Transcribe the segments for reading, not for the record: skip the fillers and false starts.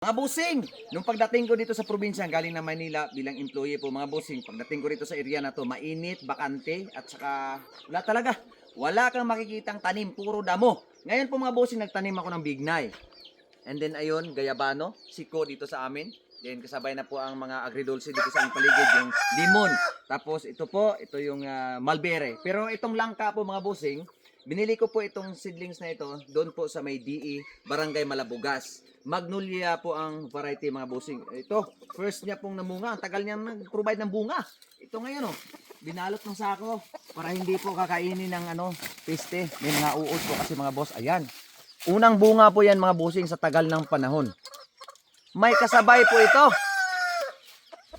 Mga bossing, nung pagdating ko dito sa probinsya, galing na Manila bilang employee po mga bossing, pagdating ko dito sa area na to, mainit, bakante, at saka wala talaga. Wala kang makikitang tanim, puro damo. Ngayon po mga bossing, nagtanim ako ng bignay. And then ayun, gayabano, siko dito sa amin. Then kasabay na po ang mga agridulce dito sa aming paligid, yung limon. Tapos ito po, ito yung malbere. Pero itong langka po mga bossing, binili ko po itong seedlings na ito doon po sa may DE, Barangay Malabugas. Magnolia po ang variety mga bossing. Ito, first niya pong namunga. Ang tagal niya nag-provide ng bunga. Ito ngayon binalot ng sako para hindi po kakainin ng peste. May mga uod po kasi mga boss. Ayan. Unang bunga po yan mga bossing sa tagal ng panahon. May kasabay po ito.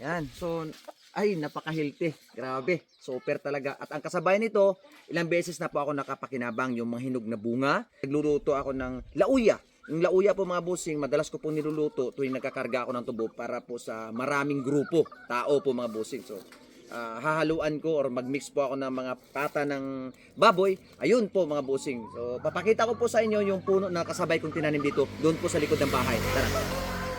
Ayan. So, ay napaka-healthy. Grabe. Super talaga. At ang kasabay nito, ilang beses na po ako nakapakinabang yung mga hinog na bunga. Nagluluto ako ng lauya. Yung lauya po mga bossing, madalas ko po niluluto tuwing nagkakarga ako ng tubo para po sa maraming grupo, tao po mga bossing. So, hahaluan ko or magmix po ako ng mga pata ng baboy. Ayun po mga bossing. So, papakita ko po sa inyo yung puno na kasabay kong tinanim dito, doon po sa likod ng bahay. Tara.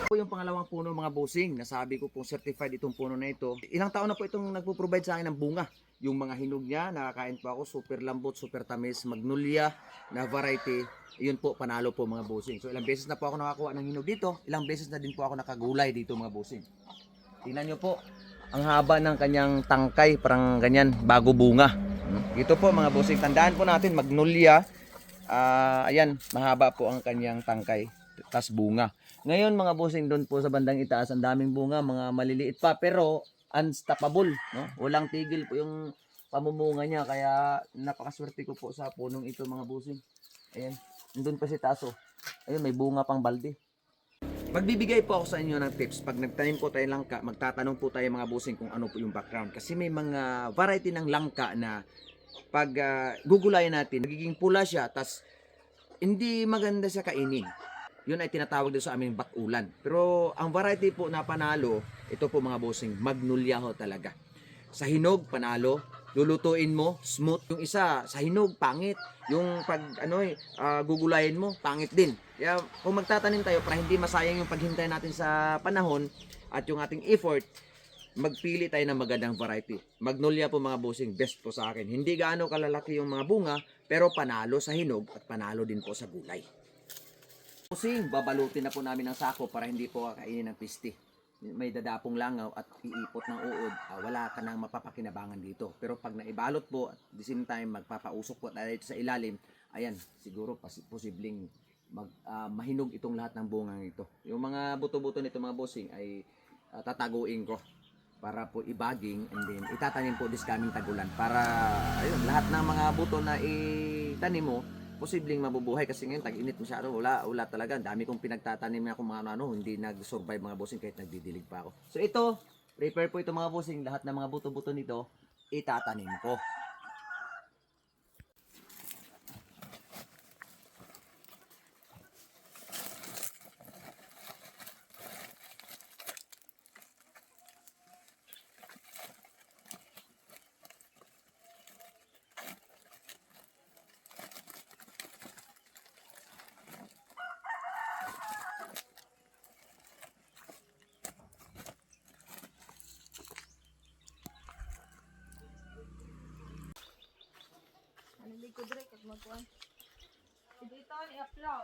Po yung pangalawang puno mga bossing, nasabi ko pong certified itong puno na ito. Ilang taon na po itong nagpo-provide sa akin ng bunga. Yung mga hinog niya, nakakain po ako, super lambot, super tamis, magnolia na variety. Yun po, panalo po mga bossing. So ilang beses na po ako nakakuha ng hinog dito, ilang beses na din po ako nakagulay dito mga bossing. Tingnan nyo po, ang haba ng kanyang tangkay, parang ganyan, bago bunga. Dito po mga bossing, tandaan po natin, magnolia. Ayan, mahaba po ang kanyang tangkay, tas bunga. Ngayon mga bossing, doon po sa bandang itaas, ang daming bunga, mga maliliit pa, pero unstoppable, no? Walang tigil po yung pamumunga niya, kaya napakaswerte ko po sa punong ito mga bossing. Ayan, doon pa si taso. Ayun, may bunga pang balde. Magbibigay po ako sa inyo ng tips. Pag nagtanim po tayo langka, magtatanong po tayo mga bossing kung ano po yung background. Kasi may mga variety ng langka na pag gugulayan natin, nagiging pula siya, tas hindi maganda siya kainin. Yun ay tinatawag dito sa aming batulan. Pero ang variety po na panalo, ito po mga bossing, magnolia ho talaga. Sa hinog, panalo. Lulutuin mo, smooth. Yung isa, sa hinog, pangit. Yung pag gugulayin mo, pangit din. Kaya kung magtatanim tayo para hindi masayang yung paghintay natin sa panahon at yung ating effort, magpili tayo ng magandang variety. Magnolia po mga bossing, best po sa akin. Hindi gaano kalalaki yung mga bunga, pero panalo sa hinog at panalo din po sa gulay. Bossing, babalutin na po namin ng sako para hindi po kainin ng pisti. May dadapong langaw at iipot ng uod, wala ka nang mapapakinabangan dito. Pero pag naibalot po at the same time magpapausok po tayo sa ilalim, ayan, siguro posibleng mahinog itong lahat ng bunga nito. Yung mga buto-buto nito mga bossing ay tataguin ko para po ibaging, and then itatanim po this coming tagulan para ayun, lahat ng mga buto na itanim mo posibleng mabubuhay kasi ngayon tag-init masyado, wala talaga. Ang dami kong pinagtatanim na kung mga hindi nag-survive mga bossing kahit nagdidilig pa ako. So ito, prepare po ito mga bossing, lahat ng mga buto-buto nito itatanim ko. Ano ko dire kag magkuan. Dito ni upload.